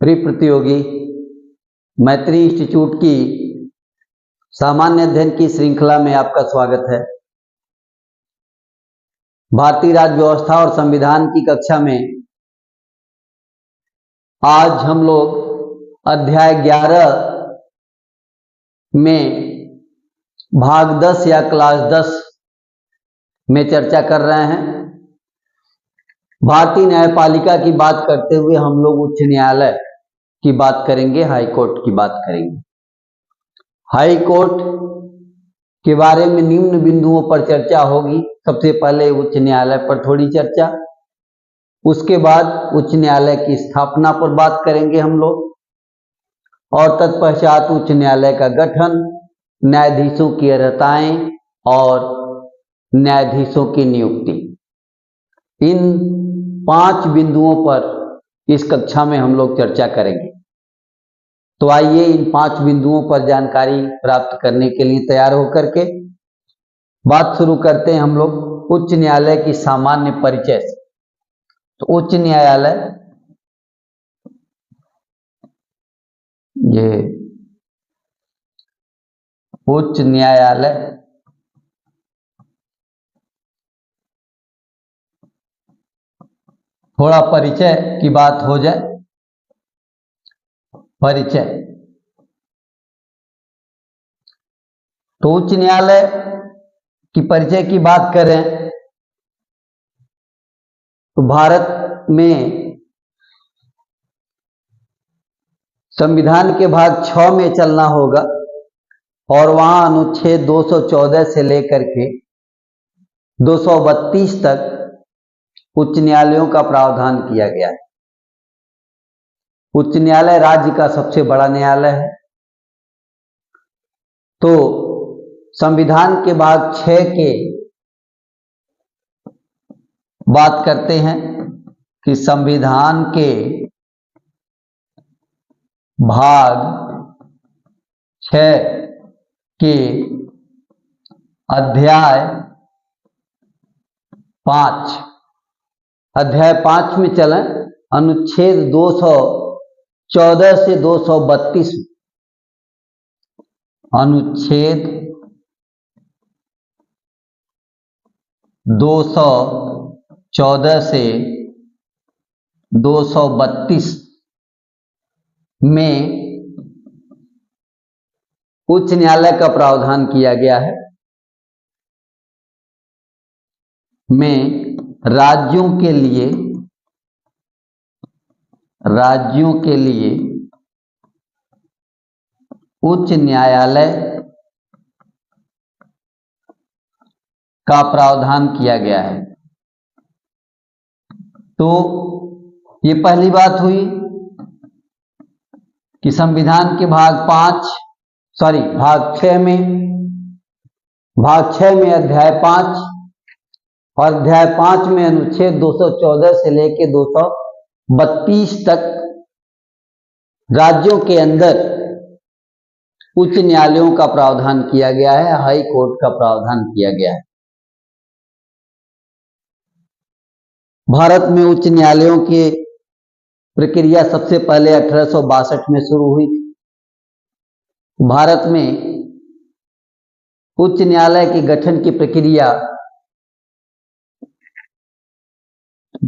प्रिय प्रतियोगी, मैत्री इंस्टीट्यूट की सामान्य अध्ययन की श्रृंखला में आपका स्वागत है। भारतीय राज्य व्यवस्था और संविधान की कक्षा में आज हम लोग अध्याय 11 में भाग 10 या क्लास 10 में चर्चा कर रहे हैं। भारतीय न्यायपालिका की बात करते हुए हम लोग उच्च न्यायालय की बात करेंगे, हाई कोर्ट की बात करेंगे। हाई कोर्ट के बारे में निम्न बिंदुओं पर चर्चा होगी। सबसे पहले उच्च न्यायालय पर थोड़ी चर्चा, उसके बाद उच्च न्यायालय की स्थापना पर बात करेंगे हम लोग, और तत्पश्चात उच्च न्यायालय का गठन, न्यायाधीशों की अर्हताएं और न्यायाधीशों की नियुक्ति। इन 5 बिंदुओं पर इस कक्षा में हम लोग चर्चा करेंगे। तो आइए इन 5 बिंदुओं पर जानकारी प्राप्त करने के लिए तैयार होकर के बात शुरू करते हैं हम लोग उच्च न्यायालय की सामान्य परिचय से। तो उच्च न्यायालय उच्च न्यायालय थोड़ा परिचय की बात हो जाए। परिचय, तो उच्च न्यायालय की परिचय की बात करें तो भारत में संविधान के भाग 6 में चलना होगा और वहां अनुच्छेद 214 से लेकर के 232 तक उच्च न्यायालयों का प्रावधान किया गया है। उच्च न्यायालय राज्य का सबसे बड़ा न्यायालय है। तो संविधान के भाग 6 के बात करते हैं कि संविधान के भाग 6 के अध्याय 5 में चलें, अनुच्छेद 214 से 232, अनुच्छेद 214 से 232 में उच्च न्यायालय का प्रावधान किया गया है। में राज्यों के लिए उच्च न्यायालय का प्रावधान किया गया है। तो ये पहली बात हुई कि संविधान के भाग 6 में अध्याय 5 और अध्याय 5 में अनुच्छेद 214 से लेकर 232 तक राज्यों के अंदर उच्च न्यायालयों का प्रावधान किया गया है, हाई कोर्ट का प्रावधान किया गया है। भारत में उच्च न्यायालयों की प्रक्रिया सबसे पहले 1862 में शुरू हुई थी। भारत में उच्च न्यायालय के गठन की प्रक्रिया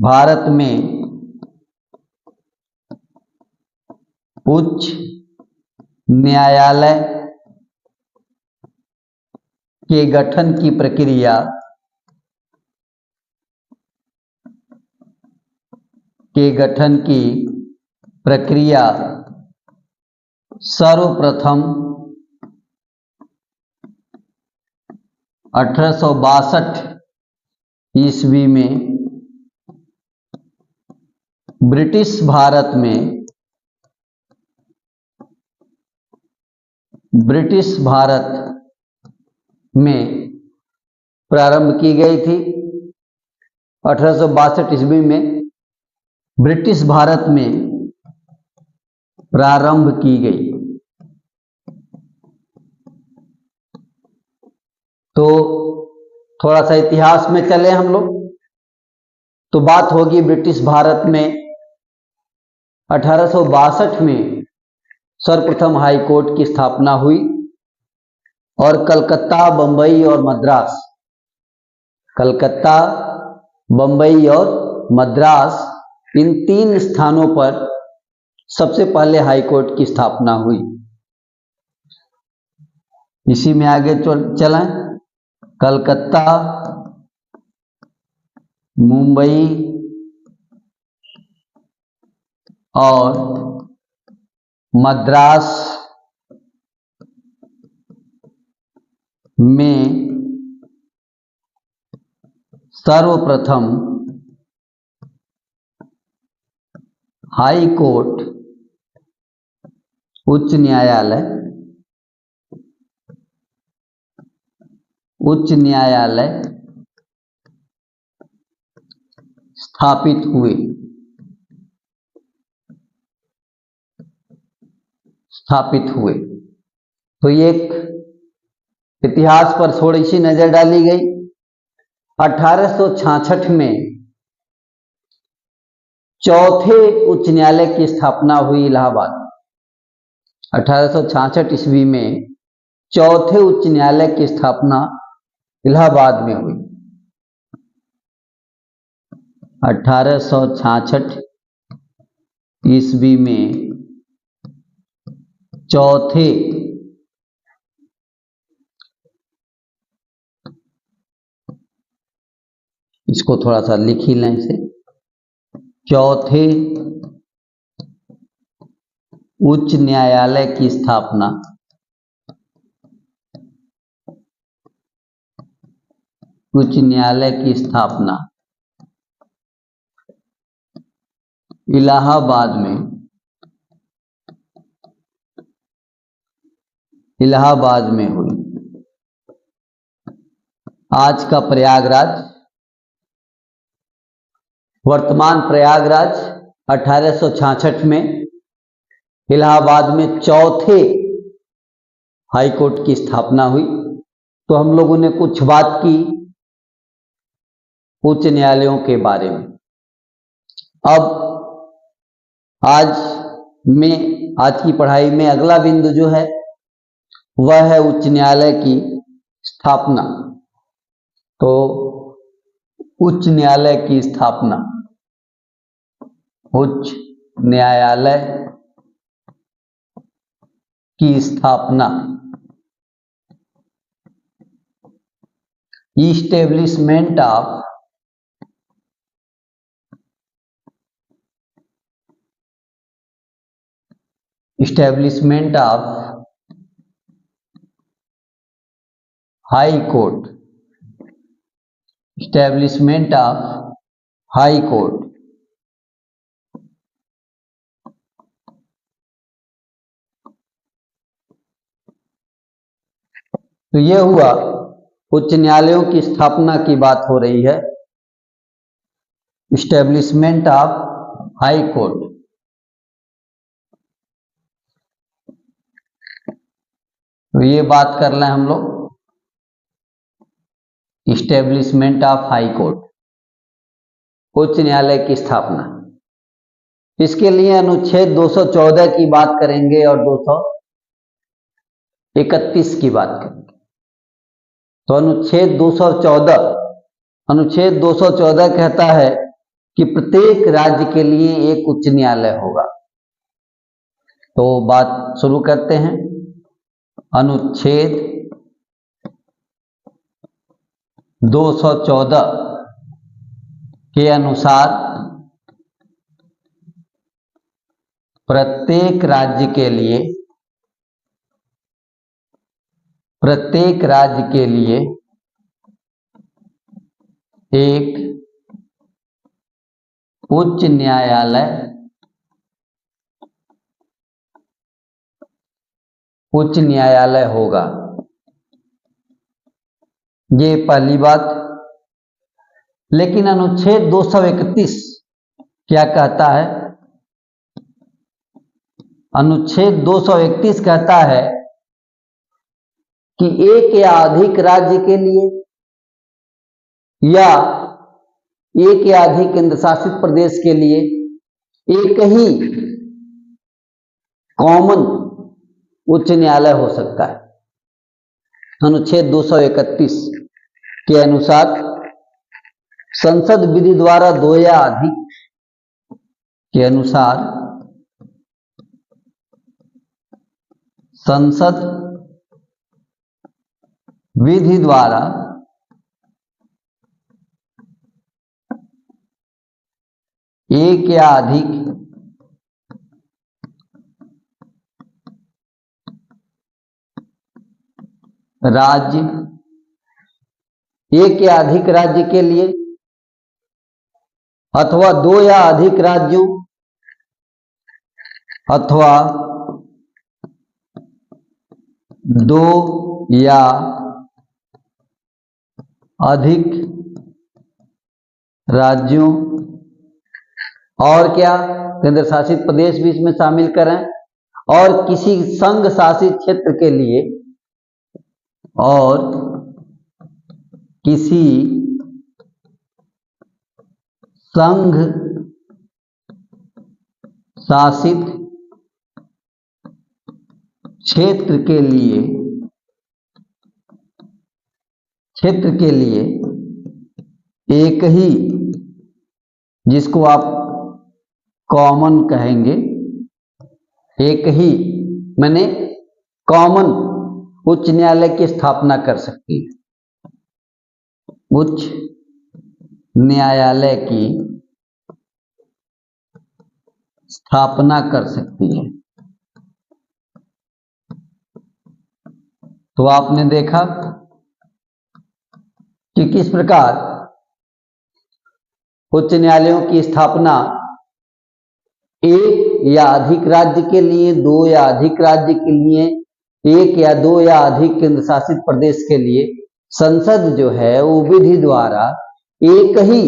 भारत में उच्च न्यायालय के गठन की प्रक्रिया सर्वप्रथम 1862 ईस्वी में ब्रिटिश भारत में प्रारंभ की गई थी। 1862 ईस्वी में ब्रिटिश भारत में प्रारंभ की गई। तो थोड़ा सा इतिहास में चले हम लोग तो बात होगी ब्रिटिश भारत में 1862 में सर्वप्रथम हाई कोर्ट की स्थापना हुई और कलकत्ता, बंबई और मद्रास, कलकत्ता, बंबई और मद्रास, इन 3 स्थानों पर सबसे पहले हाई कोर्ट की स्थापना हुई। इसी में आगे चलें। कलकत्ता, मुंबई और मद्रास में सर्वप्रथम हाई कोर्ट, उच्च न्यायालय स्थापित हुए। तो ये एक इतिहास पर थोड़ी सी नजर डाली गई। 1866 में चौथे उच्च न्यायालय की स्थापना हुई इलाहाबाद। 1866 ईस्वी में चौथे उच्च न्यायालय की स्थापना इलाहाबाद में हुई। 1866 ईस्वी में चौथे इसको थोड़ा सा लिख ही लें इसे, चौथे उच्च न्यायालय की स्थापना इलाहाबाद में हुई। आज का प्रयागराज, वर्तमान प्रयागराज 1866 में इलाहाबाद में चौथे हाई कोर्ट की स्थापना हुई। तो हम लोगों ने कुछ बात की उच्च न्यायालयों के बारे में। अब आज की पढ़ाई में अगला बिंदु जो है वह है उच्च न्यायालय की स्थापना। तो उच्च न्यायालय की स्थापना, उच्च न्यायालय की स्थापना, establishment of high court, establishment of high court. तो यह हुआ उच्च न्यायालयों की स्थापना की बात हो रही है, इस्टेब्लिशमेंट ऑफ हाई कोर्ट। तो ये बात कर लें हम लोग, इस्टेब्लिशमेंट ऑफ हाई कोर्ट, उच्च न्यायालय की स्थापना। इसके लिए अनुच्छेद 214 की बात करेंगे और 231 की बात करेंगे। तो अनुच्छेद 214 कहता है कि प्रत्येक राज्य के लिए एक उच्च न्यायालय होगा। तो बात शुरू करते हैं। अनुच्छेद 214 के अनुसार प्रत्येक राज्य के लिए एक उच्च न्यायालय होगा। ये पहली बात। लेकिन अनुच्छेद 231 क्या कहता है? अनुच्छेद 231 कहता है कि एक या अधिक राज्य के लिए या एक या अधिक केंद्र शासित प्रदेश के लिए एक ही कॉमन उच्च न्यायालय हो सकता है। अनुच्छेद 231 के अनुसार संसद विधि द्वारा दो या अधिक के अनुसार संसद विधि द्वारा एक या अधिक राज्य, एक या अधिक राज्य के लिए अथवा दो या अधिक राज्यों अथवा दो या अधिक राज्यों और क्या केंद्र शासित प्रदेश भी इसमें शामिल करें, और किसी संघ शासित क्षेत्र के लिए और किसी संघ शासित क्षेत्र के लिए एक ही, जिसको आप कॉमन कहेंगे, एक ही माने कॉमन उच्च न्यायालय की स्थापना कर सकती है। उच्च न्यायालय की स्थापना कर सकती है। तो आपने देखा कि किस प्रकार उच्च न्यायालयों की स्थापना एक या अधिक राज्य के लिए, दो या अधिक राज्य के लिए, एक या दो या अधिक केंद्र शासित प्रदेश के लिए संसद जो है वो विधि द्वारा एक ही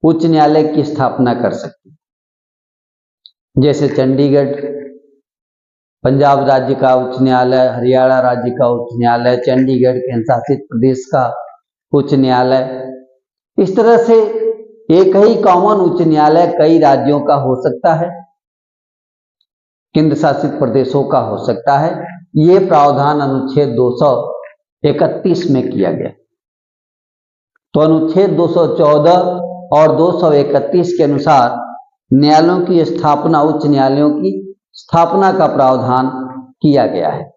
उच्च न्यायालय की स्थापना कर सकती है। जैसे चंडीगढ़ पंजाब राज्य का उच्च न्यायालय, हरियाणा राज्य का उच्च न्यायालय, चंडीगढ़ केंद्र शासित प्रदेश का उच्च न्यायालय। इस तरह से एक ही कॉमन उच्च न्यायालय कई राज्यों का हो सकता है, केंद्र शासित प्रदेशों का हो सकता है। ये प्रावधान अनुच्छेद 231 में किया गया। तो अनुच्छेद 214 और 231 के अनुसार न्यायालयों की स्थापना, उच्च न्यायालयों की स्थापना का प्रावधान किया गया है।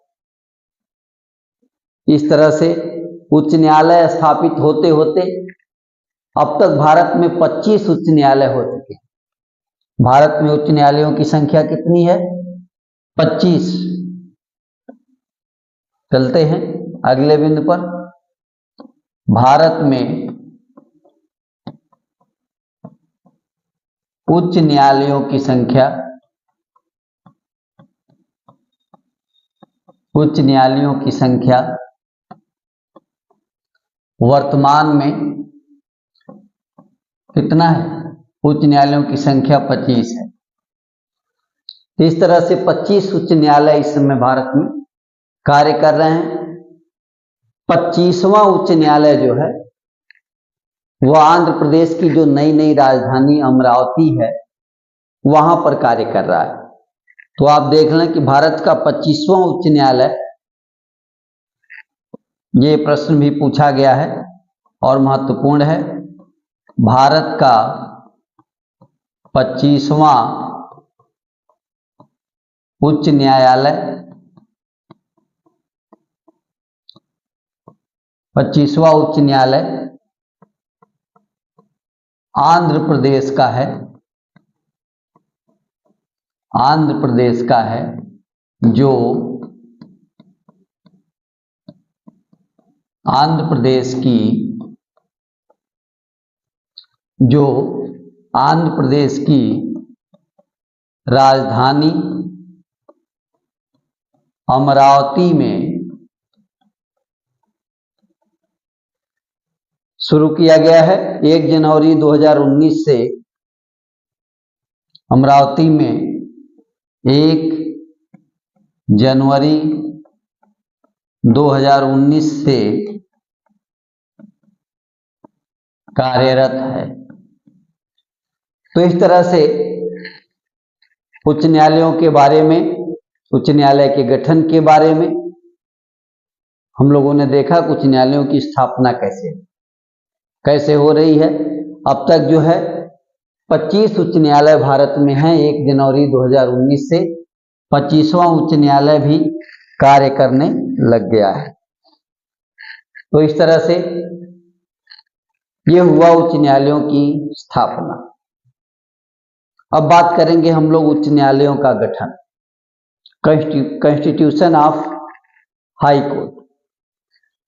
इस तरह से उच्च न्यायालय स्थापित होते होते अब तक भारत में 25 उच्च न्यायालय हो चुके हैं। भारत में उच्च न्यायालयों की संख्या कितनी है? 25। चलते हैं अगले बिंदु पर। भारत में उच्च न्यायालयों की संख्या, उच्च न्यायालयों की संख्या वर्तमान में कितना है? उच्च न्यायालयों की संख्या 25 है। इस तरह से 25 उच्च न्यायालय इस समय भारत में कार्य कर रहे हैं। 25वां उच्च न्यायालय जो है वह आंध्र प्रदेश की जो नई नई राजधानी अमरावती है वहां पर कार्य कर रहा है। तो आप देख लें कि भारत का 25वां उच्च न्यायालय, ये प्रश्न भी पूछा गया है और महत्वपूर्ण है, भारत का 25वां उच्च न्यायालय, 25वां उच्च न्यायालय आंध्र प्रदेश का है। आंध्र प्रदेश का है, जो आंध्र प्रदेश की, जो आंध्र प्रदेश की राजधानी अमरावती में शुरू किया गया है। 1 जनवरी 2019 से अमरावती में 1 जनवरी 2019 से कार्यरत है। तो इस तरह से उच्च न्यायालयों के बारे में, उच्च न्यायालय के गठन के बारे में हम लोगों ने देखा। उच्च न्यायालयों की स्थापना कैसे हो रही है। अब तक जो है 25 उच्च न्यायालय भारत में हैं। 1 जनवरी 2019 से 25वां उच्च न्यायालय भी कार्य करने लग गया है। तो इस तरह से ये हुआ उच्च न्यायालयों की स्थापना। अब बात करेंगे हम लोग उच्च न्यायालयों का गठन, कॉन्स्टिट्यूशन ऑफ हाई कोर्ट,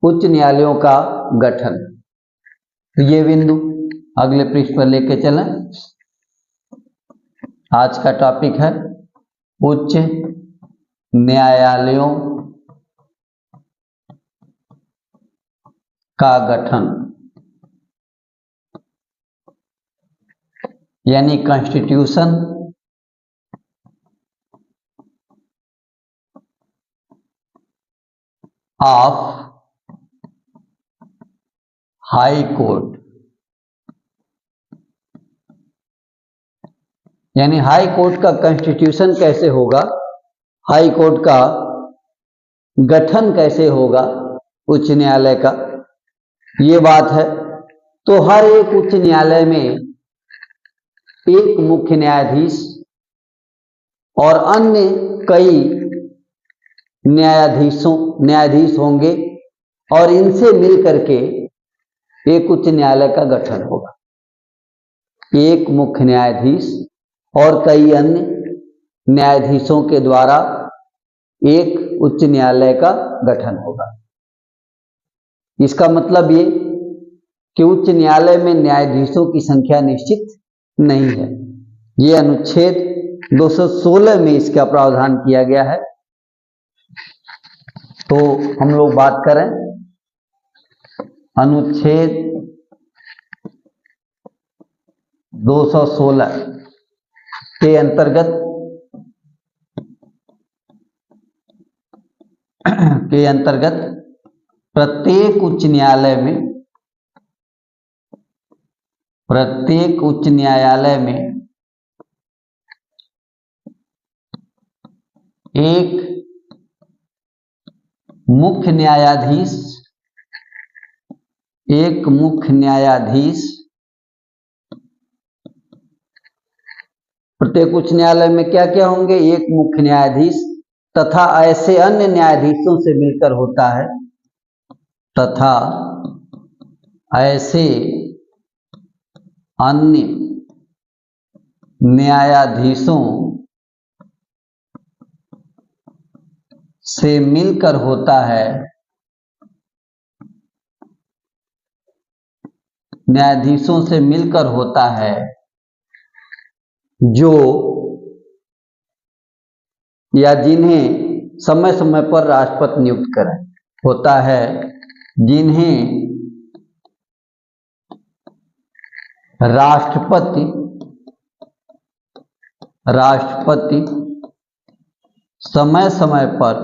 उच्च न्यायालयों का गठन। तो ये बिंदु अगले पृष्ठ पर लेके चलें। आज का टॉपिक है उच्च न्यायालयों का गठन, यानी कॉन्स्टिट्यूशन ऑफ हाई कोर्ट, यानी हाई कोर्ट का कॉन्स्टिट्यूशन कैसे होगा, हाई कोर्ट का गठन कैसे होगा उच्च न्यायालय का, ये बात है। तो हर एक उच्च न्यायालय में एक मुख्य न्यायाधीश और अन्य कई न्यायाधीश होंगे और इनसे मिलकर के एक उच्च न्यायालय का गठन होगा। एक मुख्य न्यायाधीश और कई अन्य न्यायाधीशों के द्वारा एक उच्च न्यायालय का गठन होगा। इसका मतलब ये कि उच्च न्यायालय में न्यायाधीशों की संख्या निश्चित नहीं है। ये अनुच्छेद 216 में इसका प्रावधान किया गया है। तो हम लोग बात करें अनुच्छेद 216 के अंतर्गत प्रत्येक उच्च न्यायालय में एक मुख्य न्यायाधीश, प्रत्येक उच्च न्यायालय में क्या क्या होंगे, एक मुख्य न्यायाधीश तथा ऐसे अन्य न्यायाधीशों से मिलकर होता है, तथा ऐसे अन्य न्यायाधीशों से मिलकर होता है, न्यायाधीशों से मिलकर होता है जो या जिन्हें समय समय पर राष्ट्रपति नियुक्त करें, होता है जिन्हें राष्ट्रपति समय समय पर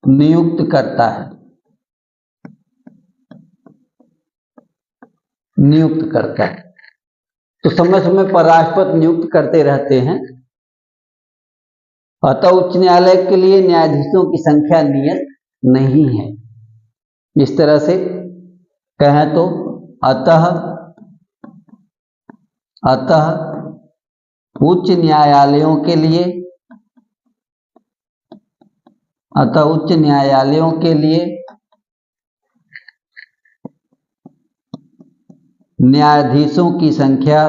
नियुक्त करता है, तो समय समय पर राष्ट्रपति नियुक्त करते रहते हैं। अतः उच्च न्यायालय के लिए न्यायाधीशों की संख्या नियत नहीं है। इस तरह से कहें तो अतः उच्च न्यायालयों के लिए न्यायाधीशों की संख्या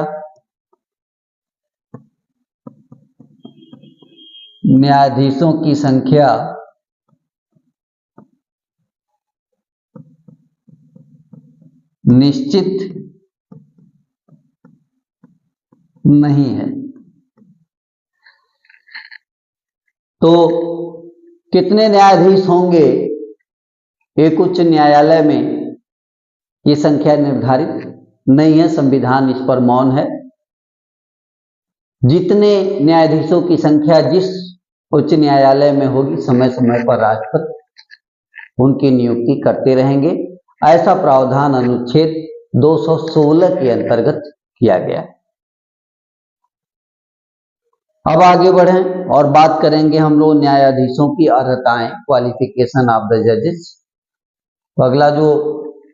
निश्चित नहीं है। तो कितने न्यायाधीश होंगे एक उच्च न्यायालय में, ये संख्या निर्धारित नहीं है, संविधान इस पर मौन है। जितने न्यायाधीशों की संख्या जिस उच्च न्यायालय में होगी, समय समय पर राष्ट्रपति उनकी नियुक्ति करते रहेंगे। ऐसा प्रावधान अनुच्छेद 216 के अंतर्गत किया गया है। अब आगे बढ़ें और बात करेंगे हम लोग न्यायाधीशों की अर्हताएं, क्वालिफिकेशन ऑफ द जजेस। तो अगला जो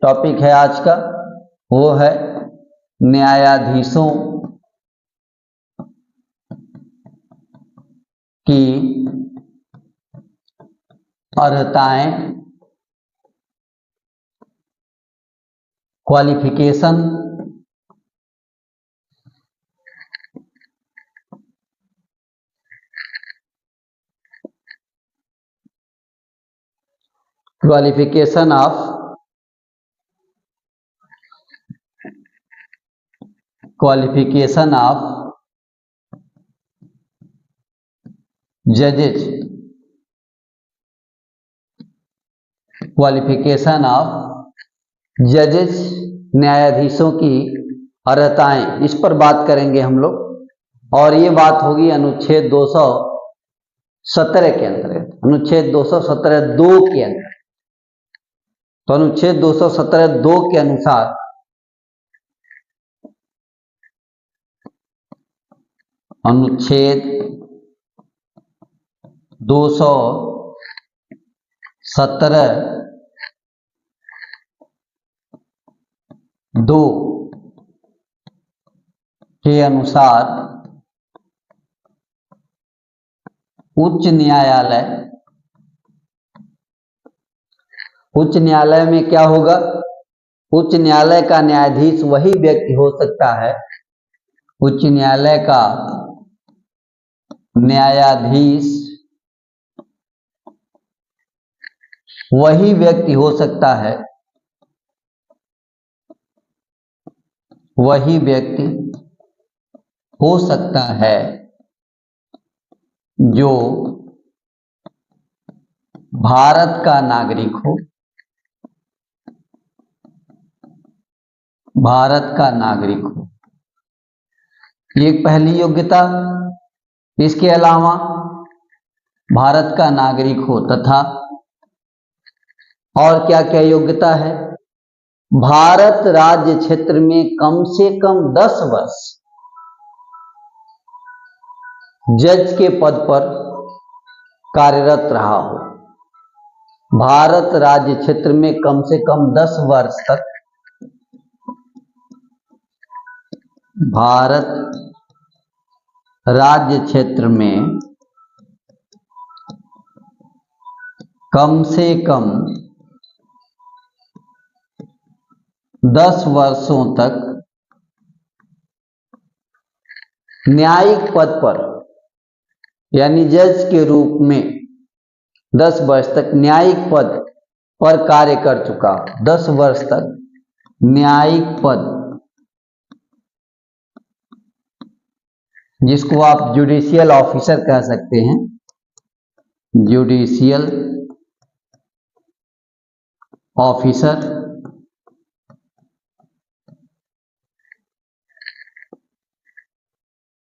टॉपिक है आज का वो है न्यायाधीशों की अर्हताएं, qualification qualification of जजेज, qualification of जजेस, न्यायाधीशों की अर्हताएं, इस पर बात करेंगे हम लोग। और ये बात होगी अनुच्छेद 217 के अंतर्गत, अनुच्छेद 217(2) के अंतर्गत। तो अनुच्छेद 217(2) के अनुसार अनुच्छेद 217(2) के अनुसार उच्च न्यायालय में क्या होगा? उच्च न्यायालय का न्यायाधीश वही व्यक्ति हो सकता है, उच्च न्यायालय का न्यायाधीश वही व्यक्ति हो सकता है, वही व्यक्ति हो सकता है जो भारत का नागरिक हो, भारत का नागरिक हो। ये एक पहली योग्यता। इसके अलावा भारत का नागरिक हो तथा और क्या क्या योग्यता है? भारत राज्य क्षेत्र में कम से कम 10 वर्ष जज के पद पर कार्यरत रहा हो। भारत राज्य क्षेत्र में कम से कम 10 वर्ष तक भारत राज्य क्षेत्र में कम से कम 10 वर्षों तक न्यायिक पद पर, यानी जज के रूप में 10 वर्ष तक न्यायिक पद पर कार्य कर चुका, 10 वर्ष तक न्यायिक पद, जिसको आप जुडिशियल ऑफिसर कह सकते हैं, जुडिशियल ऑफिसर,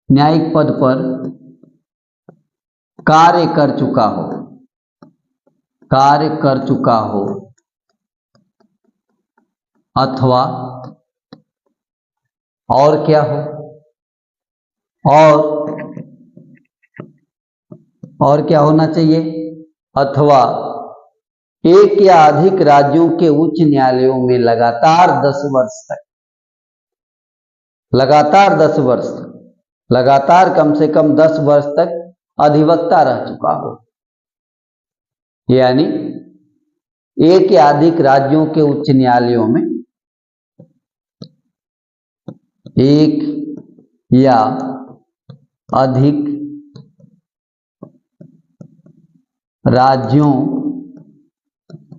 न्यायिक पद पर कार्य कर चुका हो, कार्य कर चुका हो अथवा और क्या हो, और क्या होना चाहिए? अथवा एक या अधिक राज्यों के उच्च न्यायालयों में लगातार 10 वर्ष तक, लगातार 10 वर्ष तक, लगातार कम से कम 10 वर्ष तक अधिवक्ता रह चुका हो। यानी एक या अधिक राज्यों के उच्च न्यायालयों में, एक या अधिक राज्यों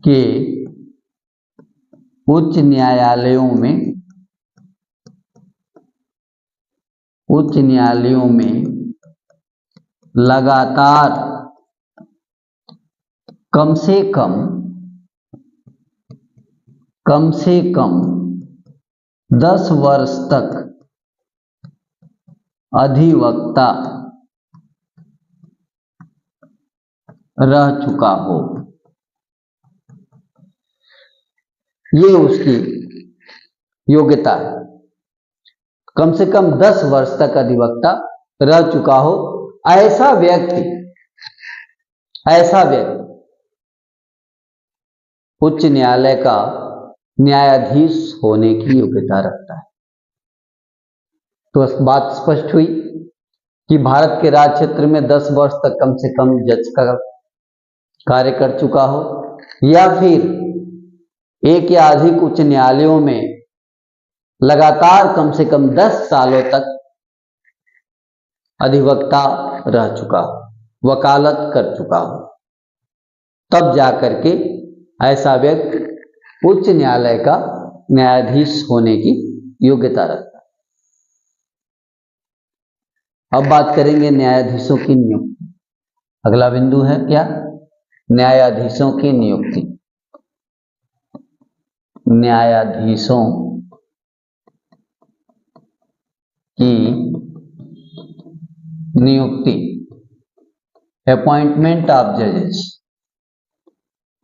के उच्च न्यायालयों में लगातार कम से कम 10 वर्ष तक अधिवक्ता रह चुका हो। योग्यता है, कम से कम 10 वर्ष तक अधिवक्ता रह चुका हो, ऐसा व्यक्ति उच्च न्यायालय का न्यायाधीश होने की योग्यता रखता है। तो बात स्पष्ट हुई कि भारत के राज्य क्षेत्र में 10 वर्ष तक कम से कम जज का कार्य कर चुका हो, या फिर एक या अधिक उच्च न्यायालयों में लगातार कम से कम 10 सालों तक अधिवक्ता रह चुका हो, वकालत कर चुका हो, तब जाकर के ऐसा व्यक्ति उच्च न्यायालय का न्यायाधीश होने की योग्यता रखता है। अब बात करेंगे न्यायाधीशों की नियुक्ति। अगला बिंदु है क्या? न्यायाधीशों की नियुक्ति। न्यायाधीशों की नियुक्ति, अपॉइंटमेंट ऑफ जजेस,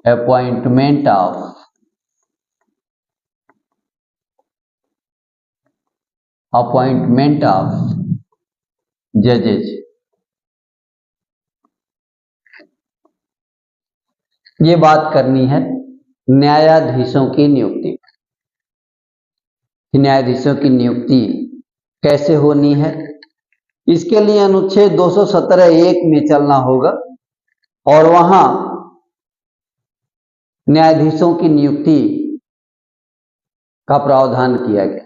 अपॉइंटमेंट ऑफ जजेस। ये बात करनी है न्यायाधीशों की नियुक्ति। न्यायाधीशों की नियुक्ति कैसे होनी है? इसके लिए अनुच्छेद 217(1) में चलना होगा और वहां न्यायाधीशों की नियुक्ति का प्रावधान किया गया।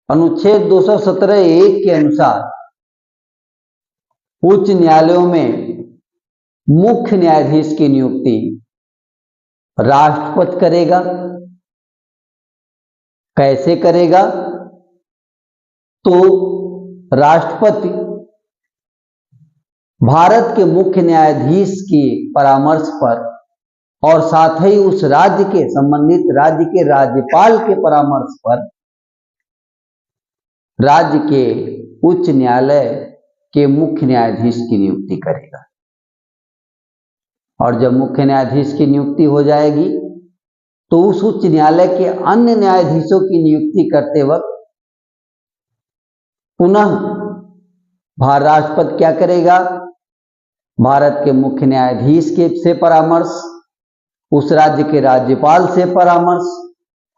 अनुच्छेद 217(1) के अनुसार उच्च न्यायालयों में मुख्य न्यायाधीश की नियुक्ति राष्ट्रपति करेगा। कैसे करेगा? तो राष्ट्रपति भारत के मुख्य न्यायाधीश के परामर्श पर और साथ ही उस राज्य के संबंधित राज्य के राज्यपाल के परामर्श पर राज्य के उच्च न्यायालय के मुख्य न्यायाधीश की नियुक्ति करेगा। और जब मुख्य न्यायाधीश की नियुक्ति हो जाएगी तो उस उच्च न्यायालय के अन्य न्यायाधीशों की नियुक्ति करते वक्त पुनः राष्ट्रपति क्या करेगा? भारत के मुख्य न्यायाधीश के से परामर्श, उस राज्य के राज्यपाल से परामर्श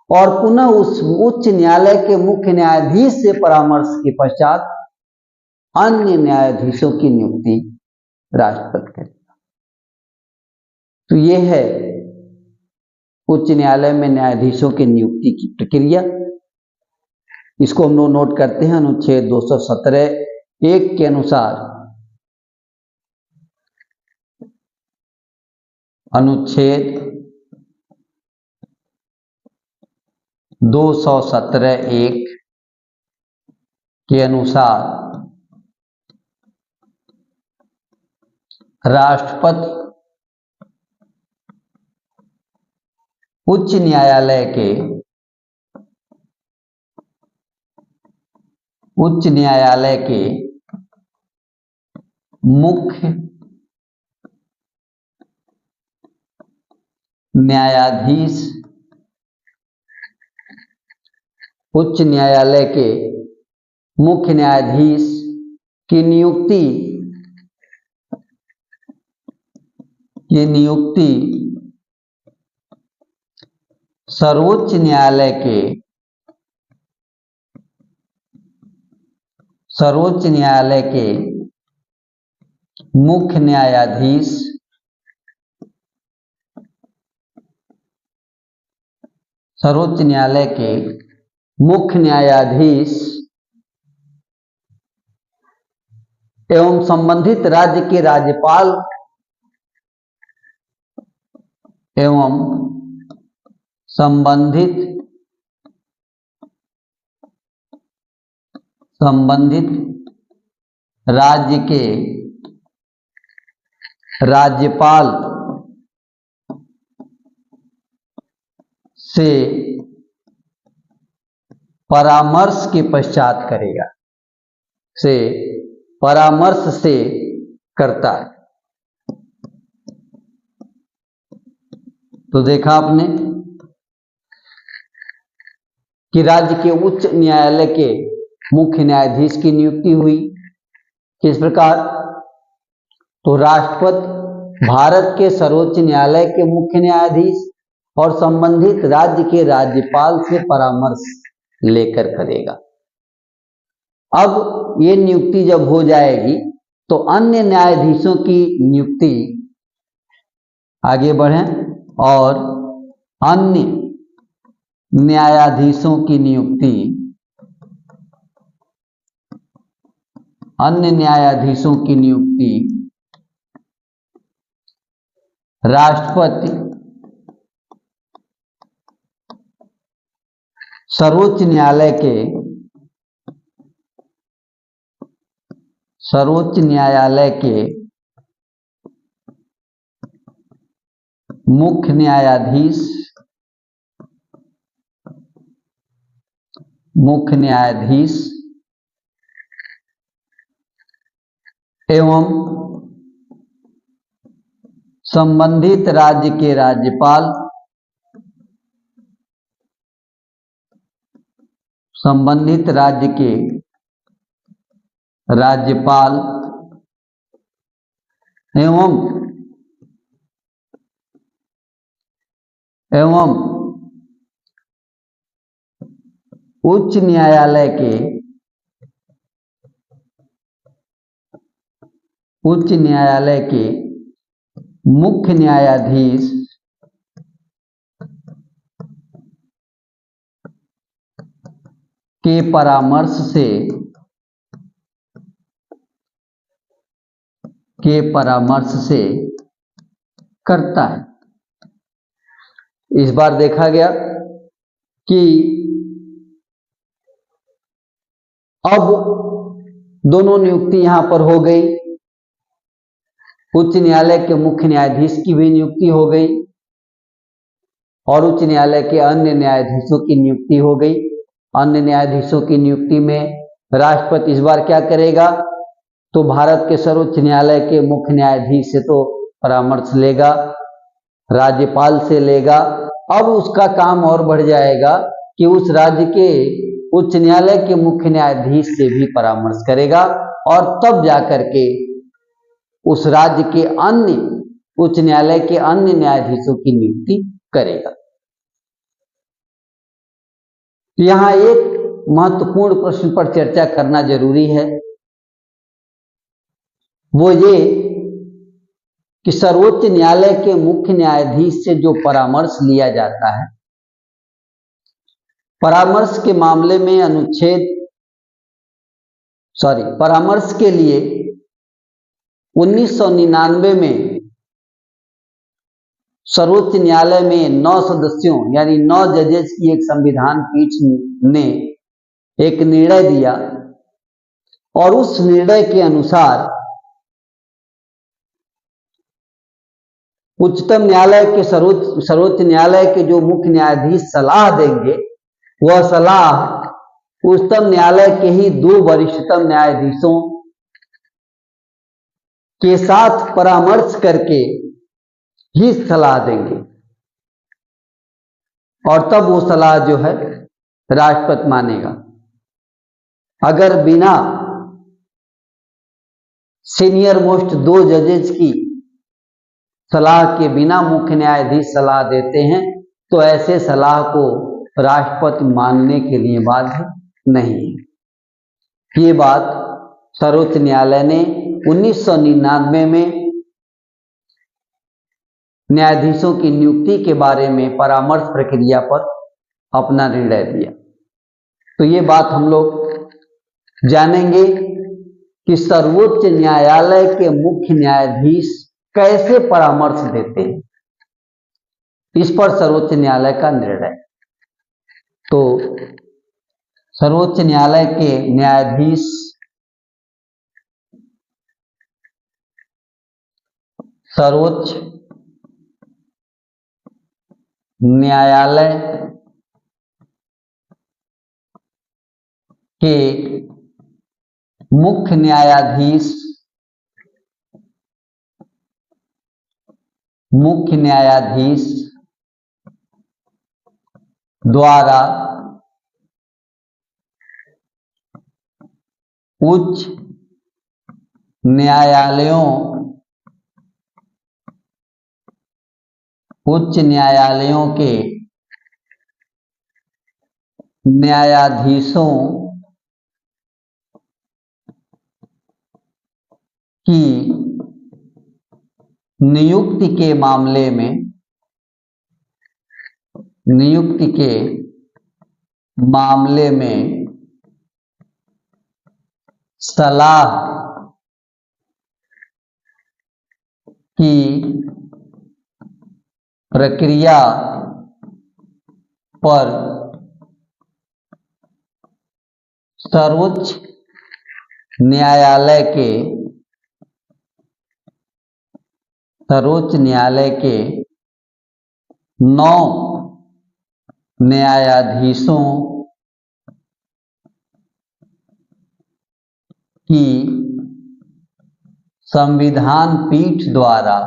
और पुनः उस उच्च न्यायालय के मुख्य न्यायाधीश से परामर्श के पश्चात अन्य न्यायाधीशों की नियुक्ति राष्ट्रपति करेगा। तो यह है उच्च न्यायालय में न्यायाधीशों की नियुक्ति की प्रक्रिया। इसको हम लोग नोट करते हैं। अनुच्छेद 217(1) के अनुसार, अनुच्छेद 217(1) के अनुसार राष्ट्रपति उच्च न्यायालय के मुख्य न्यायाधीश, उच्च न्यायालय के मुख्य न्यायाधीश की नियुक्ति सर्वोच्च न्यायालय के मुख्य न्यायाधीश सर्वोच्च न्यायालय के मुख्य न्यायाधीश एवं संबंधित राज्य के राज्यपाल एवं संबंधित राज्य के राज्यपाल से परामर्श के पश्चात करेगा, परामर्श से करता है। तो देखा आपने कि राज्य के उच्च न्यायालय के मुख्य न्यायाधीश की नियुक्ति हुई। किस प्रकार? तो राष्ट्रपति भारत के सर्वोच्च न्यायालय के मुख्य न्यायाधीश और संबंधित राज्य के राज्यपाल से परामर्श लेकर करेगा। अब ये नियुक्ति जब हो जाएगी तो अन्य न्यायाधीशों की नियुक्ति, आगे बढ़ें, और अन्य न्यायाधीशों की नियुक्ति, अन्य न्यायाधीशों की नियुक्ति राष्ट्रपति सर्वोच्च न्यायालय के मुख्य न्यायाधीश एवं संबंधित राज्य के राज्यपाल, संबंधित राज्य के राज्यपाल एवं उच्च न्यायालय के मुख्य न्यायाधीश के परामर्श से करता है। इस बार देखा गया कि अब दोनों नियुक्ति यहां पर हो गई, उच्च न्यायालय के मुख्य न्यायाधीश की भी नियुक्ति हो गई और उच्च न्यायालय के अन्य न्यायाधीशों की नियुक्ति हो गई। अन्य न्यायाधीशों की नियुक्ति में राष्ट्रपति इस बार क्या करेगा? तो भारत के सर्वोच्च न्यायालय के मुख्य न्यायाधीश से तो परामर्श लेगा, राज्यपाल से लेगा। अब उसका काम और बढ़ जाएगा कि उस राज्य के उच्च न्यायालय के मुख्य न्यायाधीश से भी परामर्श करेगा और तब जाकर के उस राज्य के अन्य उच्च न्यायालय के अन्य न्यायाधीशों की नियुक्ति करेगा। यहां एक महत्वपूर्ण प्रश्न पर चर्चा करना जरूरी है, वो ये कि सर्वोच्च न्यायालय के मुख्य न्यायाधीश से जो परामर्श लिया जाता है, परामर्श के मामले में परामर्श के लिए 1999 में सर्वोच्च न्यायालय में 9 सदस्यों यानी 9 जजेस की एक संविधान पीठ ने एक निर्णय दिया और उस निर्णय के अनुसार उच्चतम न्यायालय के सर्वोच्च न्यायालय के जो मुख्य न्यायाधीश सलाह देंगे, वह सलाह उच्चतम न्यायालय के ही 2 वरिष्ठतम न्यायाधीशों के साथ परामर्श करके ही सलाह देंगे और तब वो सलाह जो है राष्ट्रपति मानेगा। अगर बिना सीनियर मोस्ट 2 जजेस की सलाह के बिना मुख्य न्यायाधीश सलाह देते हैं तो ऐसे सलाह को राष्ट्रपति मानने के लिए बाध्य नहीं है। ये बात सर्वोच्च न्यायालय ने 1999 में न्यायाधीशों की नियुक्ति के बारे में परामर्श प्रक्रिया पर अपना निर्णय दिया। तो ये बात हम लोग जानेंगे कि सर्वोच्च न्यायालय के मुख्य न्यायाधीश कैसे परामर्श देते हैं, इस पर सर्वोच्च न्यायालय का निर्णय। तो सर्वोच्च न्यायालय के न्यायाधीश सर्वोच्च न्यायालय के मुख्य न्यायाधीश द्वारा उच्च न्यायालयों के न्यायाधीशों की नियुक्ति के मामले में सलाह की प्रक्रिया पर सर्वोच्च न्यायालय के 9 न्यायाधीशों की संविधान पीठ द्वारा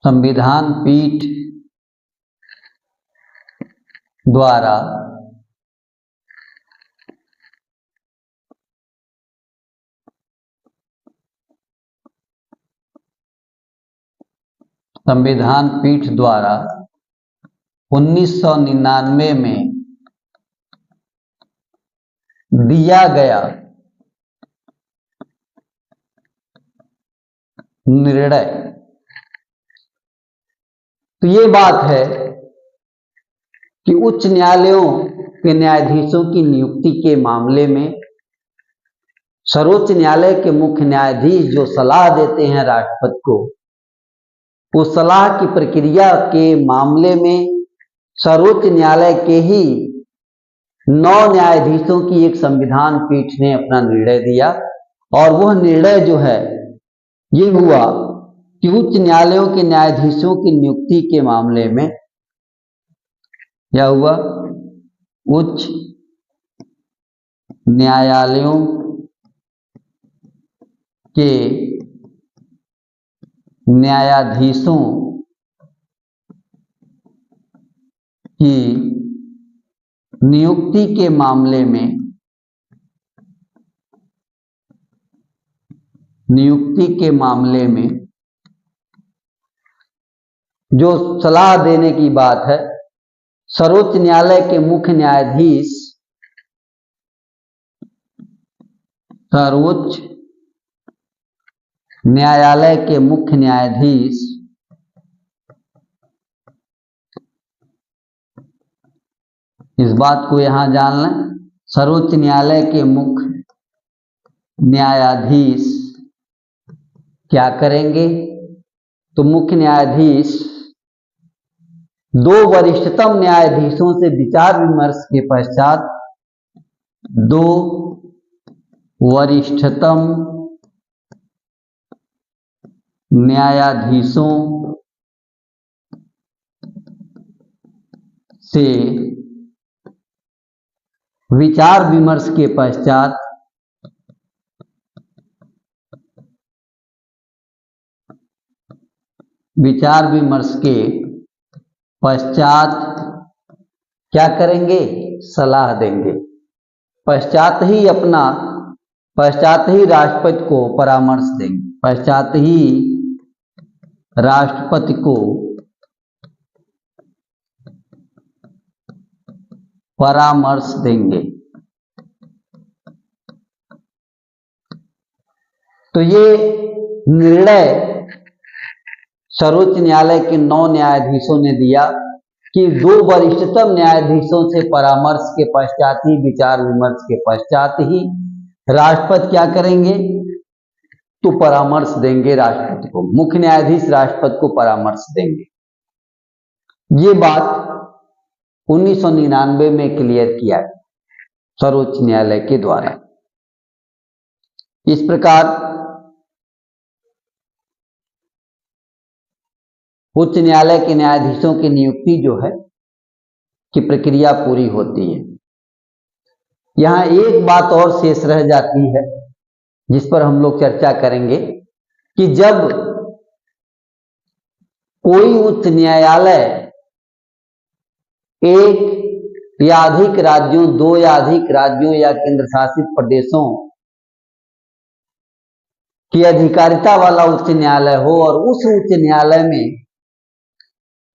संविधान पीठ द्वारा 1999 में दिया गया निर्णय। तो ये बात है कि उच्च न्यायालयों के न्यायाधीशों की नियुक्ति के मामले में सर्वोच्च न्यायालय के मुख्य न्यायाधीश जो सलाह देते हैं राष्ट्रपति को, उस सलाह की प्रक्रिया के मामले में सर्वोच्च न्यायालय के ही 9 न्यायाधीशों की एक संविधान पीठ ने अपना निर्णय दिया। और वह निर्णय जो है ये हुआ कि उच्च न्यायालयों के न्यायाधीशों की नियुक्ति के मामले में क्या हुआ, उच्च न्यायालयों के न्यायाधीशों की नियुक्ति के मामले में जो सलाह देने की बात है, सर्वोच्च न्यायालय के मुख्य न्यायाधीश सर्वोच्च न्यायालय के मुख्य न्यायाधीश इस बात को यहां जान लें, सर्वोच्च न्यायालय के मुख्य न्यायाधीश क्या करेंगे, तो मुख्य न्यायाधीश 2 वरिष्ठतम न्यायाधीशों से विचार विमर्श के पश्चात 2 वरिष्ठतम न्यायाधीशों से विचार विमर्श के पश्चात क्या करेंगे, सलाह देंगे। पश्चात ही राष्ट्रपति को परामर्श देंगे। पश्चात ही राष्ट्रपति को परामर्श देंगे। तो ये निर्णय सर्वोच्च न्यायालय के 9 न्यायाधीशों ने दिया कि 2 वरिष्ठतम न्यायाधीशों से परामर्श के पश्चात ही, विचार विमर्श के पश्चात ही राष्ट्रपति क्या करेंगे, तो परामर्श देंगे राष्ट्रपति को। मुख्य न्यायाधीश राष्ट्रपति को परामर्श देंगे। ये बात 1999 में क्लियर किया सर्वोच्च न्यायालय के द्वारा। इस प्रकार उच्च न्यायालय के न्यायाधीशों की नियुक्ति जो है की प्रक्रिया पूरी होती है। यहां एक बात और शेष रह जाती है जिस पर हम लोग चर्चा करेंगे कि जब कोई उच्च न्यायालय एक या अधिक राज्यों, 2 या अधिक राज्यों या केंद्र शासित प्रदेशों की अधिकारिता वाला उच्च न्यायालय हो और उस उच्च न्यायालय में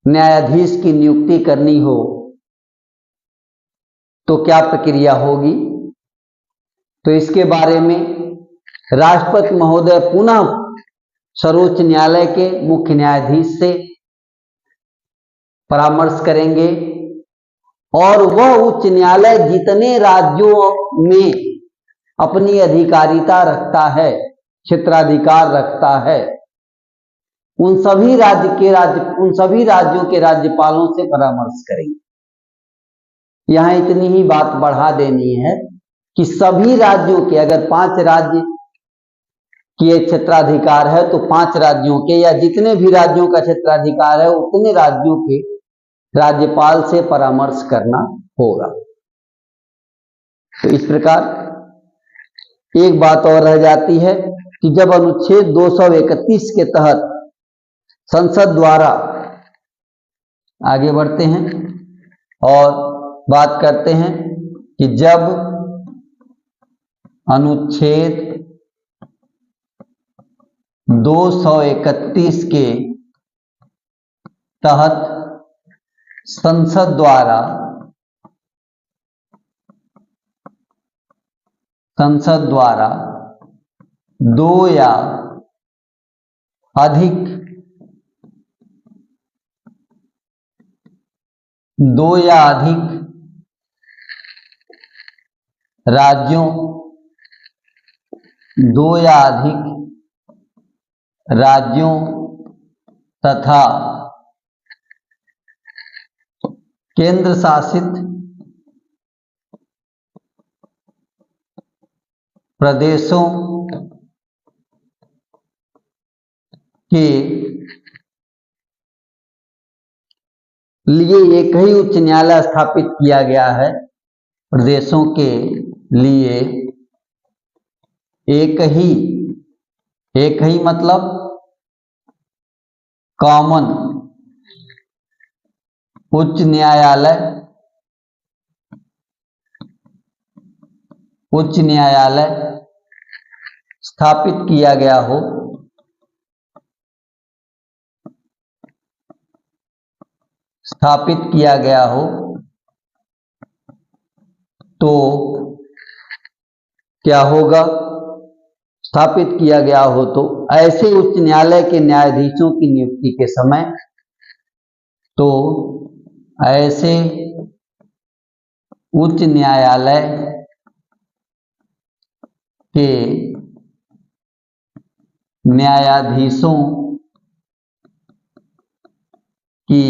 न्यायाधीश की नियुक्ति करनी हो तो क्या प्रक्रिया होगी। तो इसके बारे में राष्ट्रपति महोदय पुनः सर्वोच्च न्यायालय के मुख्य न्यायाधीश से परामर्श करेंगे और वह उच्च न्यायालय जितने राज्यों में अपनी अधिकारिता रखता है, क्षेत्राधिकार रखता है, उन सभी राज्यों के राज्यपालों से परामर्श करेंगे। यहां इतनी ही बात बढ़ा देनी है कि सभी राज्यों के, अगर 5 राज्य की क्षेत्राधिकार है तो 5 राज्यों के या जितने भी राज्यों का क्षेत्राधिकार है उतने राज्यों के राज्यपाल से परामर्श करना होगा। तो इस प्रकार एक बात और रह जाती है कि जब अनुच्छेद 231 के तहत संसद द्वारा, आगे बढ़ते हैं और बात करते हैं कि जब अनुच्छेद 231 के तहत संसद द्वारा 2 या अधिक राज्यों, 2 या अधिक राज्यों तथा केंद्र शासित प्रदेशों के लिए एक ही उच्च न्यायालय स्थापित किया गया है। प्रदेशों के लिए एक ही मतलब कॉमन उच्च न्यायालय स्थापित किया गया हो तो क्या होगा, स्थापित किया गया हो तो ऐसे उच्च न्यायालय के न्यायाधीशों की नियुक्ति के समय, तो ऐसे उच्च न्यायालय के न्यायाधीशों की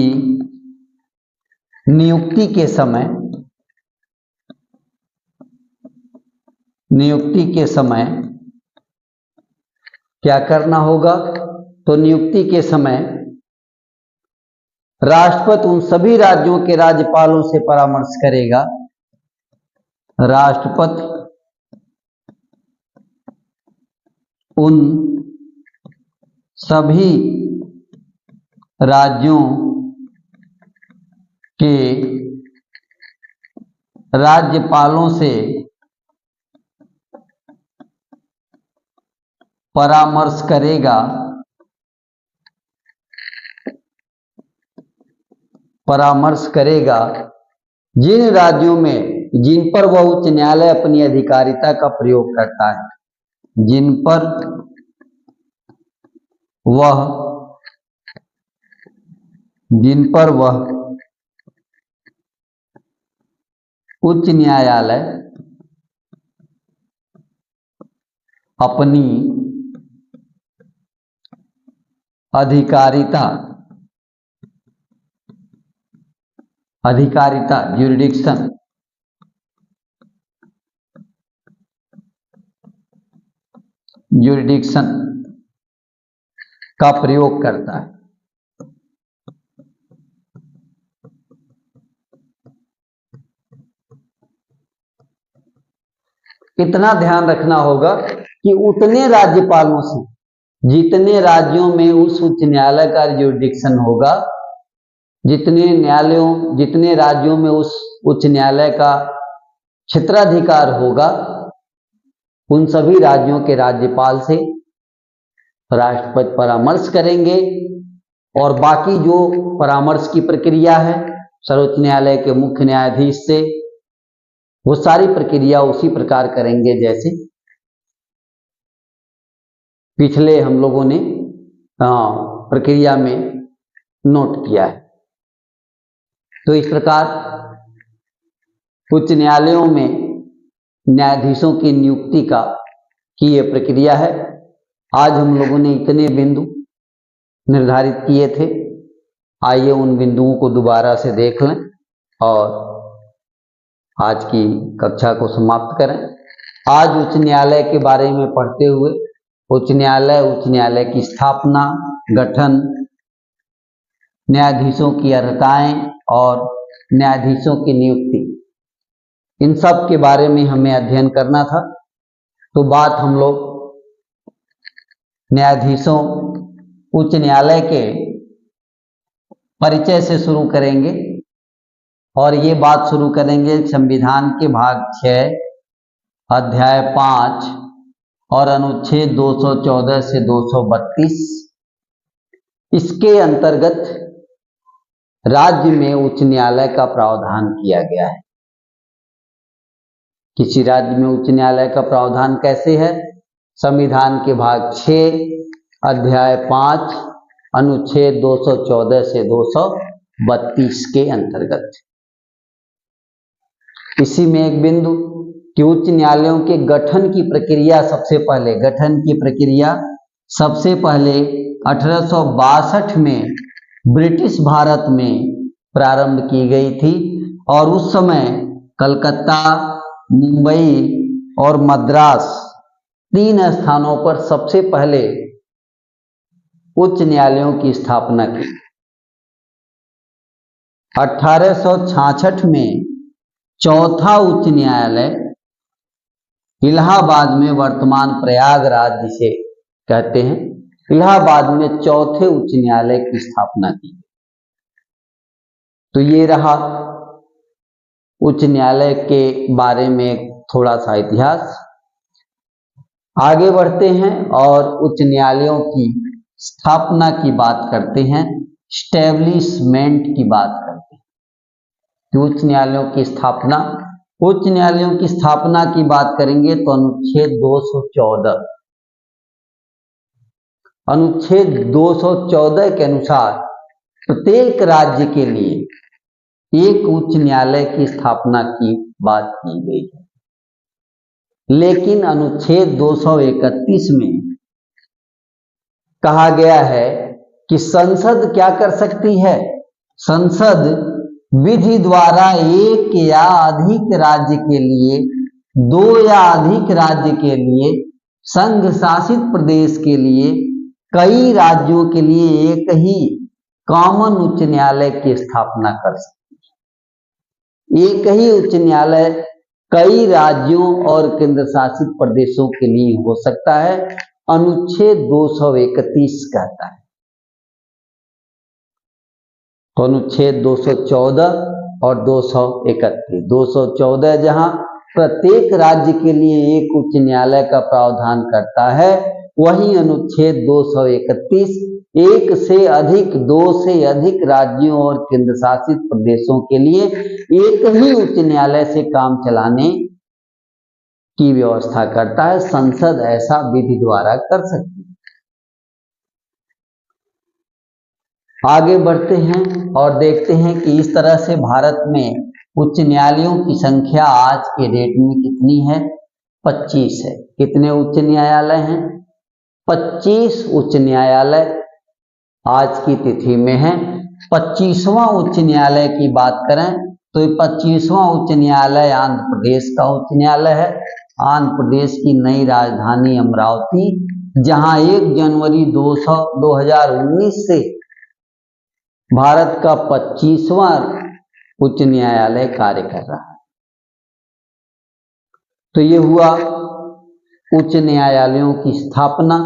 नियुक्ति के समय क्या करना होगा। तो नियुक्ति के समय राष्ट्रपति उन सभी राज्यों के राज्यपालों से परामर्श करेगा। राष्ट्रपति उन सभी राज्यों के राज्यपालों से परामर्श करेगा जिन राज्यों में, जिन पर वह उच्च न्यायालय अपनी अधिकारिता का प्रयोग करता है, जिन पर वह उच्च न्यायालय अपनी अधिकारिता ज्यूरिडिक्शन का प्रयोग करता है। इतना ध्यान रखना होगा कि उतने राज्यपालों से, जितने राज्यों में उस उच्च न्यायालय का ज्यूरिडिक्शन होगा, जितने राज्यों में उस उच्च न्यायालय का क्षेत्राधिकार होगा उन सभी राज्यों के राज्यपाल से राष्ट्रपति परामर्श करेंगे और बाकी जो परामर्श की प्रक्रिया है सर्वोच्च न्यायालय के मुख्य न्यायाधीश से, वो सारी प्रक्रिया उसी प्रकार करेंगे जैसे पिछले हम लोगों ने प्रक्रिया में नोट किया है। तो इस प्रकार उच्च न्यायालयों में न्यायाधीशों की नियुक्ति की यह प्रक्रिया है। आज हम लोगों ने इतने बिंदु निर्धारित किए थे, आइए उन बिंदुओं को दोबारा से देख लें और आज की कक्षा को समाप्त करें। आज उच्च न्यायालय के बारे में पढ़ते हुए उच्च न्यायालय की स्थापना, गठन, न्यायाधीशों की अर्हताएं और न्यायाधीशों की नियुक्ति, इन सब के बारे में हमें अध्ययन करना था। तो बात हम लोग न्यायाधीशों उच्च न्यायालय के परिचय से शुरू करेंगे और ये बात शुरू करेंगे संविधान के भाग 6 अध्याय 5 और अनुच्छेद 214 से 232। इसके अंतर्गत राज्य में उच्च न्यायालय का प्रावधान किया गया है। किसी राज्य में उच्च न्यायालय का प्रावधान कैसे है? संविधान के भाग 6 अध्याय 5 अनुच्छेद 214 से 232 के अंतर्गत। इसी में एक बिंदु कि उच्च न्यायालयों के गठन की प्रक्रिया सबसे पहले 1862 में ब्रिटिश भारत में प्रारंभ की गई थी और उस समय कलकत्ता, मुंबई और मद्रास 3 स्थानों पर सबसे पहले उच्च न्यायालयों की स्थापना की। 1866 में चौथा उच्च न्यायालय इलाहाबाद में, वर्तमान प्रयागराज जिसे कहते हैं, इलाहाबाद में चौथे उच्च न्यायालय की स्थापना की। तो ये रहा उच्च न्यायालय के बारे में थोड़ा सा इतिहास। आगे बढ़ते हैं और उच्च न्यायालयों की स्थापना की बात करते हैं, स्टैब्लिशमेंट की बात करते हैं कि उच्च न्यायालयों की स्थापना की बात करेंगे तो अनुच्छेद 214 के अनुसार प्रत्येक राज्य के लिए एक उच्च न्यायालय की स्थापना की बात की गई है। लेकिन अनुच्छेद 231 में कहा गया है कि संसद क्या कर सकती है? संसद विधि द्वारा एक या अधिक राज्य के लिए, 2 या अधिक राज्य के लिए, संघ शासित प्रदेश के लिए, कई राज्यों के लिए एक ही कॉमन उच्च न्यायालय की स्थापना कर सकती है। एक ही उच्च न्यायालय कई राज्यों और केंद्र शासित प्रदेशों के लिए हो सकता है, अनुच्छेद 231 कहता है। तो अनुच्छेद 214 और 231, 214 जहां प्रत्येक राज्य के लिए एक उच्च न्यायालय का प्रावधान करता है, वही अनुच्छेद 231 एक से अधिक, 2 से अधिक राज्यों और केंद्र शासित प्रदेशों के लिए एक ही उच्च न्यायालय से काम चलाने की व्यवस्था करता है। संसद ऐसा विधि द्वारा कर सकती है। आगे बढ़ते हैं और देखते हैं कि इस तरह से भारत में उच्च न्यायालयों की संख्या आज के डेट में कितनी है? 25 है। कितने उच्च न्यायालय हैं? 25 उच्च न्यायालय आज की तिथि में है। 25वां उच्च न्यायालय की बात करें तो 25वां उच्च न्यायालय आंध्र प्रदेश का उच्च न्यायालय है। आंध्र प्रदेश की नई राजधानी अमरावती, जहां 1 जनवरी 2019 से भारत का 25वां उच्च न्यायालय कार्य कर रहा है। तो ये हुआ उच्च न्यायालयों की स्थापना।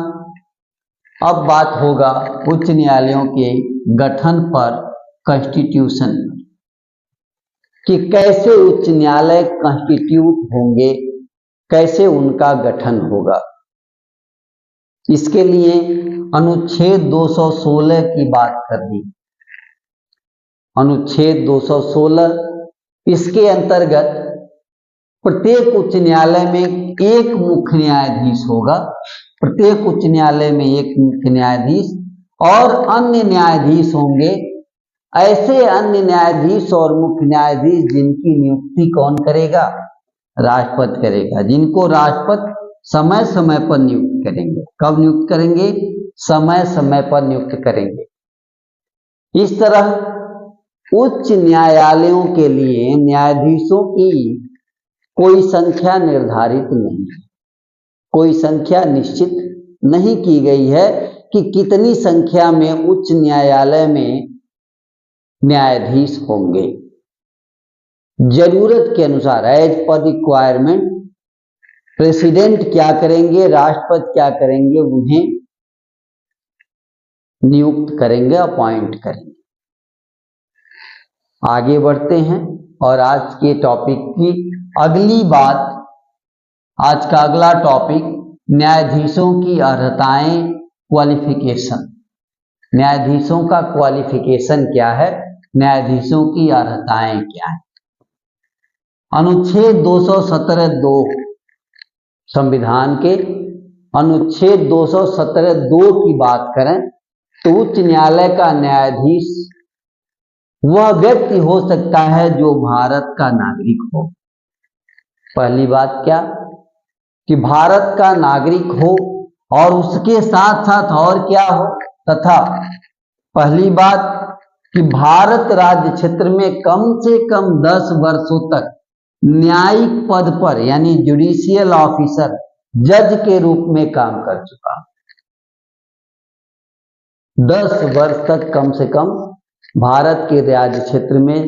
अब बात होगा उच्च न्यायालयों के गठन पर, कॉन्स्टिट्यूशन। कि कैसे उच्च न्यायालय कॉन्स्टिट्यूट होंगे, कैसे उनका गठन होगा। इसके लिए अनुच्छेद 216 की बात करनी। अनुच्छेद 216, इसके अंतर्गत प्रत्येक उच्च न्यायालय में एक मुख्य न्यायाधीश होगा। प्रत्येक उच्च न्यायालय में एक मुख्य न्यायाधीश और अन्य न्यायाधीश होंगे। ऐसे अन्य न्यायाधीश और मुख्य न्यायाधीश जिनकी नियुक्ति कौन करेगा? राष्ट्रपति करेगा, जिनको राष्ट्रपति समय समय पर नियुक्त करेंगे। कब नियुक्त करेंगे? समय समय पर नियुक्त करेंगे। इस तरह उच्च न्यायालयों के लिए न्यायाधीशों की कोई संख्या निर्धारित नहीं है, कोई संख्या निश्चित नहीं की गई है कि कितनी संख्या में उच्च न्यायालय में न्यायाधीश होंगे। जरूरत के अनुसार, एज पर रिक्वायरमेंट, प्रेसिडेंट क्या करेंगे, राष्ट्रपति क्या करेंगे, उन्हें नियुक्त करेंगे, अपॉइंट करेंगे। आगे बढ़ते हैं और आज के टॉपिक की अगली बात, आज का अगला टॉपिक न्यायाधीशों की अर्हताएं, क्वालिफिकेशन। न्यायाधीशों का क्वालिफिकेशन क्या है, न्यायाधीशों की अर्हताएं क्या है। अनुच्छेद 217(2) संविधान के अनुच्छेद 217(2) की बात करें तो उच्च न्यायालय का न्यायाधीश वह व्यक्ति हो सकता है जो भारत का नागरिक हो। पहली बात क्या कि भारत का नागरिक हो और उसके साथ साथ और क्या हो, तथा पहली बात कि भारत राज्य क्षेत्र में कम से कम 10 वर्षों तक न्यायिक पद पर यानी जुडिशियल ऑफिसर, जज के रूप में काम कर चुका। 10 वर्ष तक कम से कम भारत के राज्य क्षेत्र में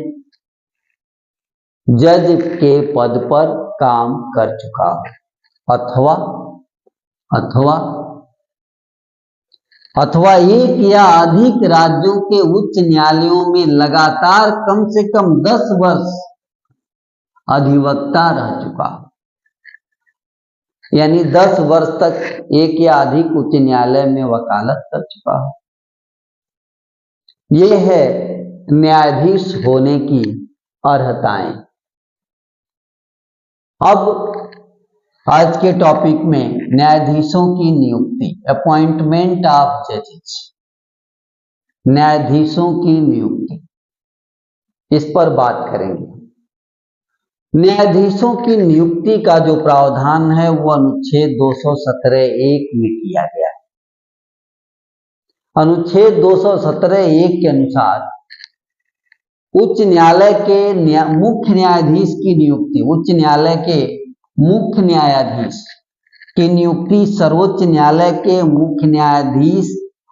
जज के पद पर काम कर चुका, अथवा एक या अधिक राज्यों के उच्च न्यायालयों में लगातार कम से कम 10 वर्ष अधिवक्ता रह चुका, यानी 10 वर्ष तक एक या अधिक उच्च न्यायालय में वकालत कर चुका हो। ये है न्यायाधीश होने की अर्हताएं। अब आज के टॉपिक में न्यायाधीशों की नियुक्ति, अपॉइंटमेंट ऑफ जजेस, न्यायाधीशों की नियुक्ति, इस पर बात करेंगे। न्यायाधीशों की नियुक्ति का जो प्रावधान है वो अनुच्छेद 217(1) में किया गया है। अनुच्छेद 217(1) के अनुसार उच्च न्यायालय के मुख्य न्यायाधीश की नियुक्ति, उच्च न्यायालय के मुख्य न्यायाधीश की नियुक्ति सर्वोच्च न्यायालय के मुख्य न्यायाधीश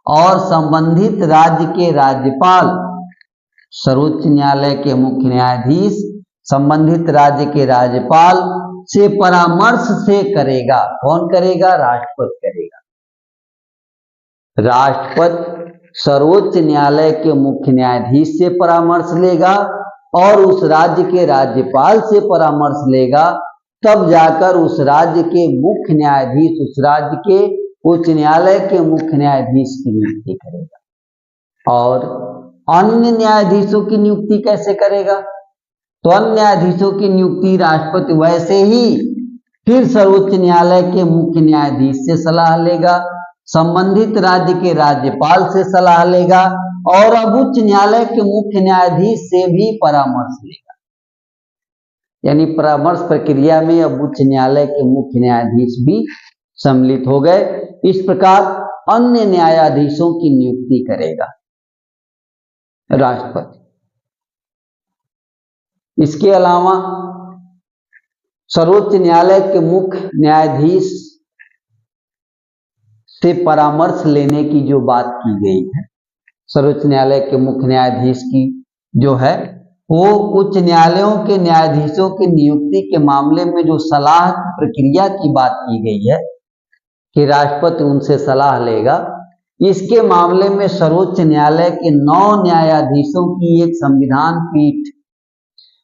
और संबंधित राज्य के राज्यपाल, सर्वोच्च न्यायालय के मुख्य न्यायाधीश संबंधित राज्य के राज्यपाल से परामर्श से करेगा। कौन करेगा? राष्ट्रपति करेगा। राष्ट्रपति सर्वोच्च न्यायालय के मुख्य न्यायाधीश से परामर्श लेगा और उस राज्य के राज्यपाल से परामर्श लेगा, तब जाकर उस राज्य के मुख्य न्यायाधीश उस राज्य के उच्च न्यायालय के मुख्य न्यायाधीश की नियुक्ति करेगा। और अन्य न्यायाधीशों की नियुक्ति कैसे करेगा? तो अन्य न्यायाधीशों की नियुक्ति राष्ट्रपति वैसे ही फिर सर्वोच्च न्यायालय के मुख्य न्यायाधीश से सलाह लेगा, संबंधित राज्य के राज्यपाल से सलाह लेगा और अब उच्च न्यायालय के मुख्य न्यायाधीश से भी परामर्श लेगा। यानी परामर्श प्रक्रिया में अब उच्च न्यायालय के मुख्य न्यायाधीश भी सम्मिलित हो गए। इस प्रकार अन्य न्यायाधीशों की नियुक्ति करेगा राष्ट्रपति। इसके अलावा सर्वोच्च न्यायालय के मुख्य न्यायाधीश से परामर्श लेने की जो बात की गई है, सर्वोच्च न्यायालय के मुख्य न्यायाधीश की जो है वो उच्च न्यायालयों के न्यायाधीशों की नियुक्ति के मामले में जो सलाह की प्रक्रिया की बात की गई है कि राष्ट्रपति उनसे सलाह लेगा, इसके मामले में सर्वोच्च न्यायालय के 9 न्यायाधीशों की एक संविधान पीठ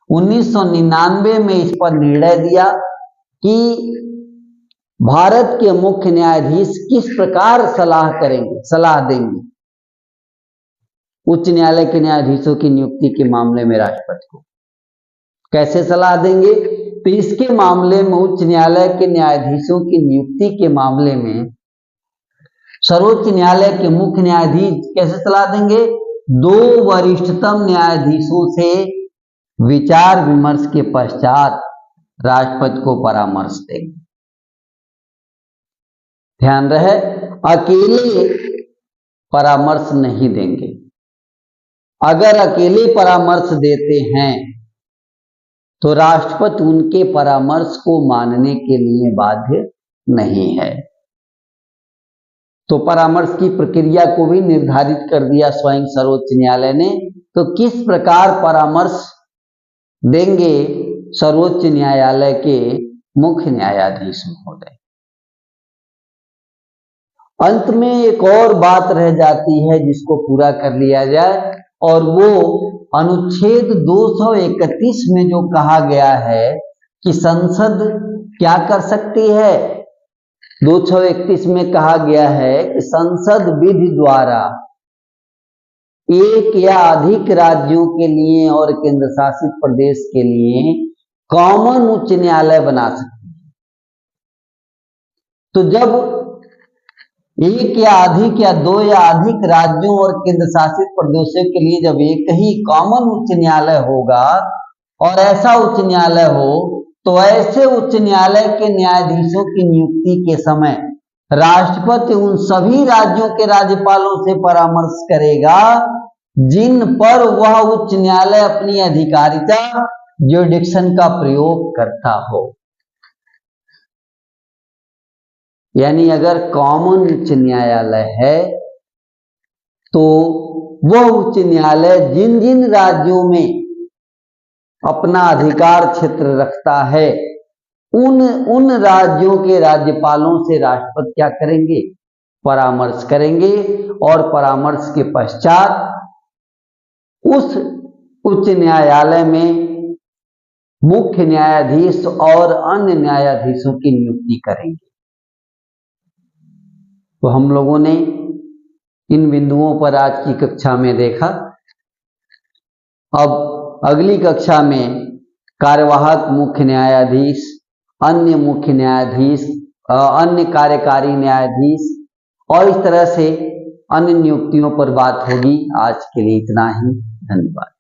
1999 में इस पर निर्णय दिया कि भारत के मुख्य न्यायाधीश किस प्रकार सलाह देंगे उच्च न्यायालय के न्यायाधीशों की नियुक्ति के मामले में राष्ट्रपति को कैसे सलाह देंगे। तो इसके मामले में उच्च न्यायालय के न्यायाधीशों की नियुक्ति के मामले में सर्वोच्च न्यायालय के मुख्य न्यायाधीश कैसे सलाह देंगे, 2 वरिष्ठतम न्यायाधीशों से विचार विमर्श के पश्चात राष्ट्रपति को परामर्श देंगे। ध्यान रहे, अकेले परामर्श नहीं देंगे। अगर अकेले परामर्श देते हैं तो राष्ट्रपति उनके परामर्श को मानने के लिए बाध्य नहीं है। तो परामर्श की प्रक्रिया को भी निर्धारित कर दिया स्वयं सर्वोच्च न्यायालय ने। तो किस प्रकार परामर्श देंगे सर्वोच्च न्यायालय के मुख्य न्यायाधीश महोदय। अंत में एक और बात रह जाती है जिसको पूरा कर लिया जाए, और वो अनुच्छेद 231 में जो कहा गया है कि संसद क्या कर सकती है। 231 में कहा गया है कि संसद विधि द्वारा एक या अधिक राज्यों के लिए और केंद्र शासित प्रदेश के लिए कॉमन उच्च न्यायालय बना सकती है। तो जब एक या अधिक या 2 या अधिक राज्यों और केंद्र शासित प्रदेशों के लिए जब एक ही कॉमन उच्च न्यायालय होगा और ऐसा उच्च न्यायालय हो, तो ऐसे उच्च न्यायालय के न्यायाधीशों की नियुक्ति के समय राष्ट्रपति उन सभी राज्यों के राज्यपालों से परामर्श करेगा जिन पर वह उच्च न्यायालय अपनी अधिकारिता ज्यूरिडिक्शन का प्रयोग करता हो। यानी अगर कॉमन उच्च न्यायालय है तो वह उच्च न्यायालय जिन जिन राज्यों में अपना अधिकार क्षेत्र रखता है उन राज्यों के राज्यपालों से राष्ट्रपति क्या करेंगे, परामर्श करेंगे, और परामर्श के पश्चात उस उच्च न्यायालय में मुख्य न्यायाधीश और अन्य न्यायाधीशों की नियुक्ति करेंगे। तो हम लोगों ने इन बिंदुओं पर आज की कक्षा में देखा। अब अगली कक्षा में कार्यवाहक मुख्य न्यायाधीश, अन्य मुख्य न्यायाधीश, अन्य कार्यकारी न्यायाधीश और इस तरह से अन्य नियुक्तियों पर बात होगी। आज के लिए इतना ही, धन्यवाद।